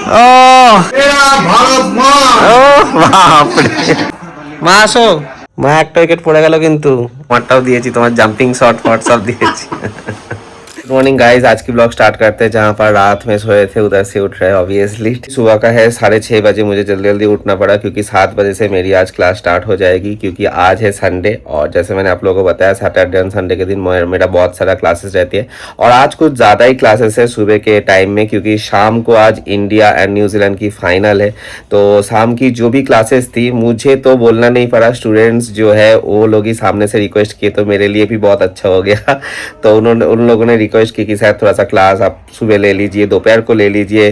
ও বাপরে, মা আসো। মা একটা উইকেট পড়ে গেল কিন্তু তোমারটাও दिएছি, তোমার जंपिंग शॉट फॉट सब दिएছি। गुड मॉर्निंग गाइस, आज की ब्लॉग स्टार्ट करते हैं जहाँ पर रात में सोए थे उधर से उठ रहे हैं ऑब्वियसली। सुबह का है 6:30 बजे, मुझे जल्दी जल्दी उठना पड़ा क्योंकि 7 बजे से मेरी आज क्लास स्टार्ट हो जाएगी, क्योंकि आज है संडे और जैसे मैंने आप लोगों को बताया सैटरडे और संडे के दिन मेरा बहुत सारा क्लासेस रहती है और आज कुछ ज़्यादा ही क्लासेस है सुबह के टाइम में, क्योंकि शाम को आज इंडिया एंड न्यूजीलैंड की फाइनल है। तो शाम की जो भी क्लासेस थी मुझे तो बोलना नहीं पड़ा, स्टूडेंट्स जो है वो लोग ही सामने से रिक्वेस्ट किए तो मेरे लिए भी बहुत अच्छा हो गया। तो उन लोगों ने रिक्वेस्ट की कि शायद थोड़ा सा क्लास आप सुबह ले लीजिए, दोपहर को ले लीजिए,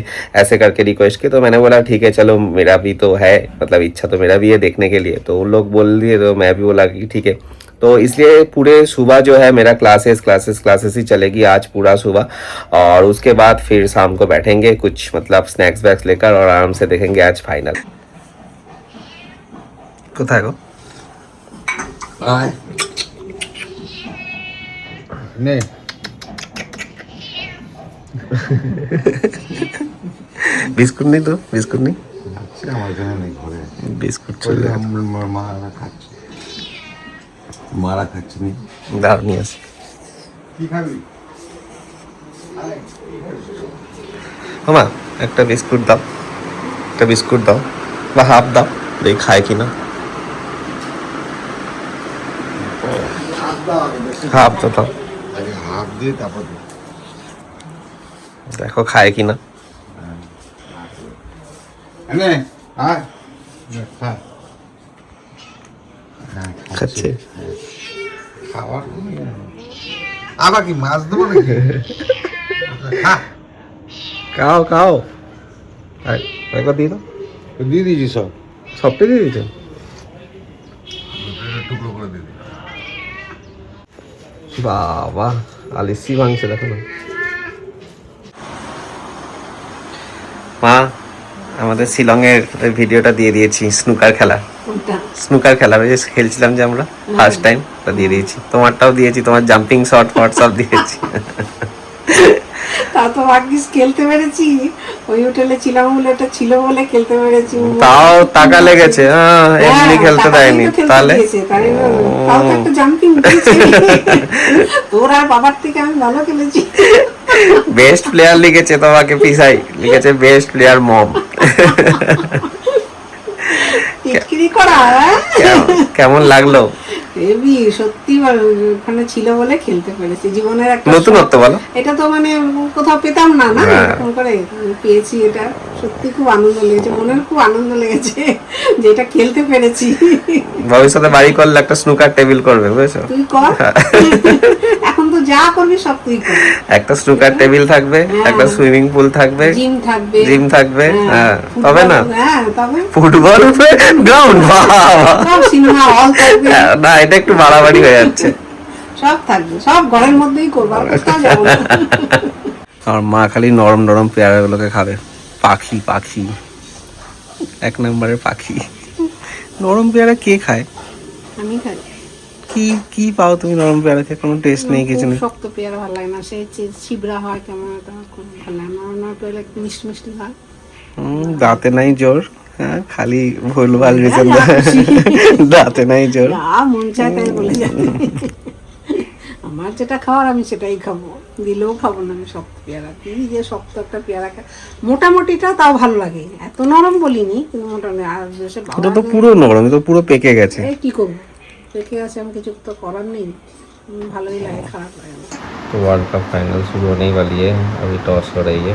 ऐसे करके रिक्वेस्ट की। तो मैंने बोला ठीक है चलो, मेरा भी तो है, मतलब इच्छा तो मेरा भी है देखने के लिए। तो उन लोग बोल दिए तो मैं भी बोला कि ठीक है। तो इसलिए पूरे सुबह जो है मेरा क्लासेस ही चलेगी आज पूरा सुबह, और उसके बाद फिर शाम को बैठेंगे कुछ मतलब स्नैक्स वैक्स लेकर और आराम से देखेंगे आज फाइनल। কোথায় গো? নে বিস্কুট নেই তো? বিস্কুট নেই? আমার এখানে নেই ঘরে বিস্কুট চলে মারা খাচ্ছে নি। দাও নিয়ে আসি। কি খাবি? মামা একটা বিস্কুট দাও, একটা বিস্কুট দাও বা হাফ দাও, দেখি খায় কিনা। হাফ তো দাও, হাফ দিয়ে তারপর দেখো খায় কিনা। নে আয় খা। খাচ্ছে। খাওয়ার আবার কি মাছ দেবো নাকি? খাও খাও, একবার দিয়ে দাও। দিয়ে দিয়েছি সব, সবটাই দিয়ে দিয়েছো? টুকরো করে দিয়ে দিই। বাবা আলিসি ভাঙছে দেখো না। মা আমাদের শিলংয়ের ভিডিওটা দিয়ে দিয়েছি, স্নুকার খেলা। স্নুকার খেলা ওই যে খেলছিলাম যে আমরা ফার্স্ট টাইম, ওটা দিয়ে দিয়েছি। তোমারটাও দিয়েছি, তোমার জাম্পিং শট ফট সব দিয়েছি। তা তো ভাগ্যিস খেলতে পেরেছি, ওই হোটেলে ছিলাম বলে এটা ছিল বলে খেলতে পেরেছি। তাও টাকা লেগেছে, এমনি খেলতে দেয়নি। তাহলে তাও তো একটা জাম্পিং দিয়েছে। তোর আর বাবার থেকে আমি ভালো খেলেছি। বেস্ট প্লেয়ার লিখেছে তোমাকে, পিসাই লিখেছে বেস্ট প্লেয়ার মম। টিটকিরি করা কেমন লাগলো? হেবি সত্যি, ওখানে ছিল বলে খেলতে পেরেছি। জীবনের একটা নতুনত্ব বলো, এটা তো মানে কোথাও পেতাম না, না এরকম করে পেয়েছি। এটা সত্যি খুব আনন্দ লেগেছে, মনের খুব আনন্দ লেগেছে যে এটা খেলতে পেরেছি। ভবিষ্যতে বাড়ি করলে একটা স্নুকার টেবিল করবে, বুঝেছো? তুই কর, এখন তো যা করবি সব তুই কর। একটা স্নুকার টেবিল থাকবে, একটা সুইমিং পুল থাকবে, জিম থাকবে, হ্যাঁ তবে না? হ্যাঁ তবে ফুটবল গ্রাউন্ড, সব সিনেমা হল থাকবে। না এটা একটু বাড়াবাড়ি হয়ে যাচ্ছে। সব থাকবে, সব ঘরের মধ্যেই করবো, আর কোথাও যাবো না। আর মা খালি নরম নরম পেয়ারাগুলোকে খাবে। পাখি পাখি, এক নম্বরের পাখি। নরম পেয়ারা কে খায়? আমি খাই। কি কি পাও তুমি নরম পেয়ারা খেয়ে? কোনো টেস্ট নেই, কিছু নেই। শক্ত পেয়ারা ভালো লাগে না, সেই ছিবড়া হয় কেমন, এটা খুব ভালো লাগে। নরম নরম পেয়ারা একটু মিষ্টি মিষ্টি হয়। দাঁতে নাই জোর, হ্যাঁ খালি ভুলভাল রিজন, দাঁতে নাই জোর। মন চায় তাই বলে যাবে। আমার যেটা খাওয়ার আমি সেটাই খাবো, দিলেও খাবো না আমি শক্ত পেয়ারা। কি যে শক্ত একটা পেয়ারা মোটামুটিটা তাও ভালো লাগে, এত নরম বলিনি কিন্তু মোটামুটি। আর এটা তো পুরো নরম, তো পুরো পেকে গেছে। কি করবো, পেকে গেছে, আমি কিছু তো করার নেই। ভালোই লাগে, খারাপ লাগে না। तो वर्ल्ड कप फाइनल शुरू होने ही वाली है, अभी टॉस हो रही है,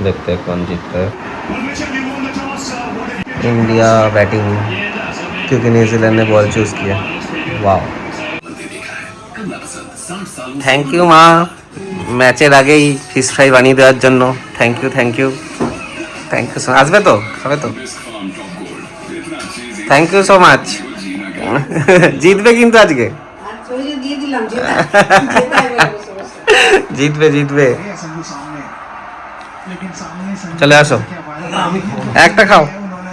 देखते हैं कौन जीतता है। इंडिया बैटिंग, क्योंकि न्यूजीलैंड ने बॉल चूज किया। वाह, থ্যাংক ইউ মা, ম্যাচের আগেই ফিশ ফ্রাই বানিয়ে দেওয়ার জন্য। Thank you thank you thank you. আসবে তো, খাবে তো? Thank you so much. জিতবে কিন্তু আজকে, জিতবে জিতবে। চলে আসো, একটা খাও,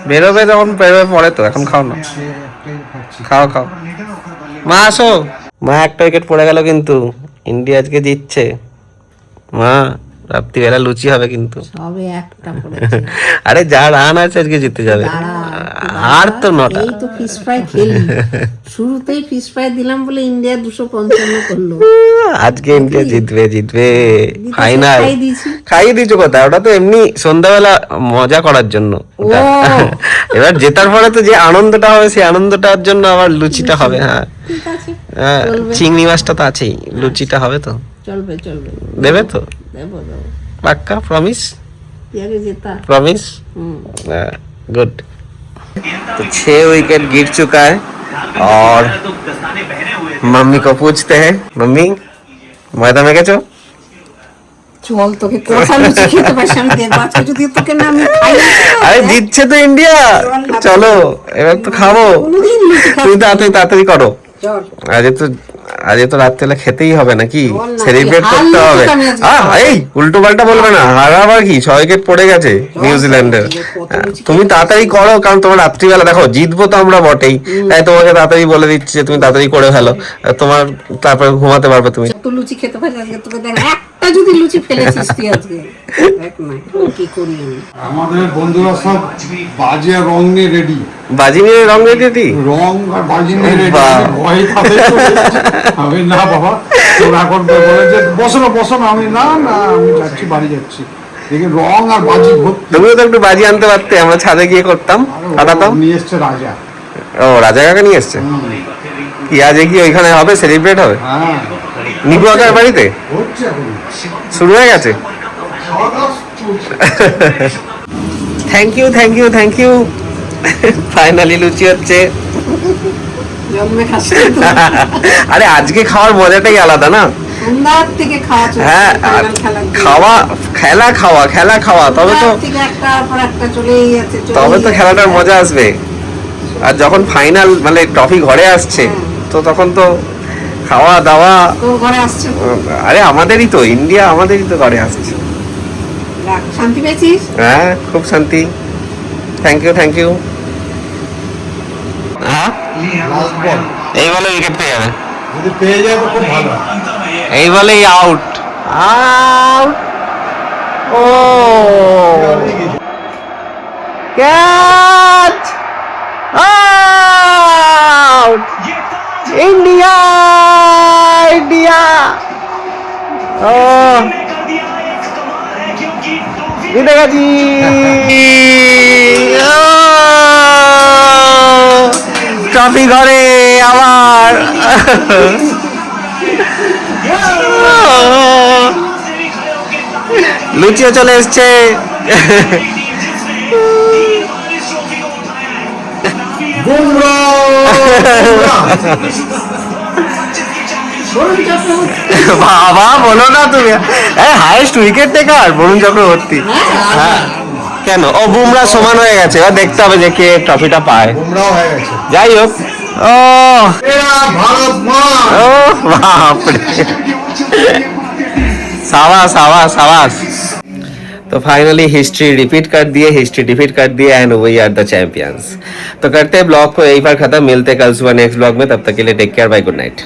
বেরোবে যখন বেরোবে পরে তো, এখন খাও না, খাও খাও। মা আসো। মা একটা উইকেট পড়ে গেল কিন্তু ইন্ডিয়া আজকে জিতছে। মা রাত্রিবেলা লুচি হবে কিন্তু। সবে একটা পড়েছে। আরে যা রান আছে আজকে জিতে যাবে। দাঁড়া, আর তো নটা। এই তো ফিশ ফ্রাই খেলি, শুরুতেই ফিশ ফ্রাই দিলাম বলে ইন্ডিয়া 255 করলো। আজকে ইন্ডিয়া জিতবে জিতবে দিতে ফাইনাল। খাইয়ে দিয়েছি। খাইয়ে দিয়েছো কথা, ওটা তো এমনি সন্ধ্যাবেলা মজা করার জন্য ওটা। এবার জেতার পরে তো যে আনন্দটা হবে সেই আনন্দটার জন্য আবার লুচিটা হবে। হ্যাঁ ঠিক আছে, হ্যাঁ, চলবে। চিংড়ি মাছটা তো আছেই, লুচিটা হবে তো। চলবে চলবে, দেবে তো দেবো দেবো, পাক্কা প্রমিস? यार जेता। प्रॉमिस? गुड। तो 6 विकेट गिर चुका है और मम्मी को पूछते हैं, मम्मी ময়দা মেখেছো? চল তোকে কোথা লুচি খেতে পারছি আমি, দেখবো আজকে যদি তোকে না আমি খাই না। আরে জিতছে তো ইন্ডিয়া, চলো এবার তো খাবো। কোনোদিন লুচি খাবো। তুমি তাড়াতাড়ি করো, চল আজকে তো রাত্রেবেলা খেতেই হবে নাকি, বল না, সেলিব্রেট হারলে করতে তো হবে। আমি আজকে খাবো। এই উল্টো পাল্টা বলবে না, হারাবার কি 6 উইকেট পড়ে গেছে নিউজিল্যান্ডের। কত লুচি তুমি তাড়াতাড়ি করো, কারণ তোমার রাত্রিবেলা দেখো জিতবো তো আমরা বটেই, তাই তোমাকে তাড়াতাড়ি বলে দিচ্ছি যে তুমি তাড়াতাড়ি করে ফেলো, আর তোমার তারপরে ঘুমাতে পারবে তুমি। যত লুচি খেতে পারি আজকে তোকে দেখ, একটা যদি লুচি ফেলেছিস তুই আজকে, দেখ না কি করি আমি। আমাদের বন্ধুরা সব বাজে আর রং নিয়ে রেডি, বাজি নিয়ে রং রেডি দিদি। রং আর বাজি নিয়ে রেডি। বাহ। ভয় তাদের চলে এসেছে। আমি না বাবা তোরা এখন বলে যে বসো না, আমি না আমি যাচ্ছি, বাড়ি যাচ্ছি। দেখি রং আর বাজি ভর্তি। তুমিও তো একটু বাজি আনতে পারতে, আমরা ছাদে গিয়ে করতাম, ফাটাতাম। নিয়ে এসছে রাজা। ও রাজা কাকা নিয়ে এসছে কি? আজকে কি ওইখানে হবে, সেলিব্রেট হবে হ্যাঁ নিবু কাকার বাড়িতে? হচ্ছে এখন শুরু হয়ে গেছে। খাওয়া দাওয়া চলছে। থ্যাংক ইউ ফাইনালি লুচি হচ্ছে। জন্মে খাসি তো আরে আজকে খাওয়ার মজাটাই আলাদা না। সন্ধ্যার থেকে খাওয়া চলছে, হ্যাঁ আর খেলা খাওয়া তবে তো, সন্ধ্যার থেকে একটার পর একটা চলেই যাচ্ছে, তবে তো খেলাটার মজা আসবে। আর যখন ফাইনাল মানে ট্রফি ঘরে আসছে, তো তখন তো খাওয়া দাওয়া। তোর ঘরে আসছে, আরে আমাদেরই তো ইন্ডিয়া, আমাদেরই তো ঘরে আসছে। রাখ, শান্তি পেয়েছিস? হ্যাঁ খুব শান্তি। Thank you. হ্যাঁ লাস্ট বল এই বলে উইকেট পেয়ে যাবে, যদি পেয়ে যায় তো খুব ভালো। এই বলেই আউট। ও ক্যাচ, আউট, ইন্ডিয়া ও জিতে গেছি। ট্রফি ঘরে আবার। লুচিও চলে এসছে। বাবা বলো না তুমি, highest wicket taker Varun Chakravarthy. হ্যাঁ কেন, ও বুমরা সমান হয়ে গেছে, এবার দেখতে হবে যে কে ট্রফিটা পায়। বুমরাও হয়ে গেছে। যাই হোক, ও ভারত মা। ও বাপরে, সাবাস। तो फाइनली हिस्ट्री रिपीट कर दिए, हिस्ट्री डिफीट कर दिए and we are the champions. तो करते हैं ब्लॉग को यही पर खत्म, मिलते हैं कल सुबह नेक्स्ट ब्लॉग में, तब तक के लिए take care, bye, good night.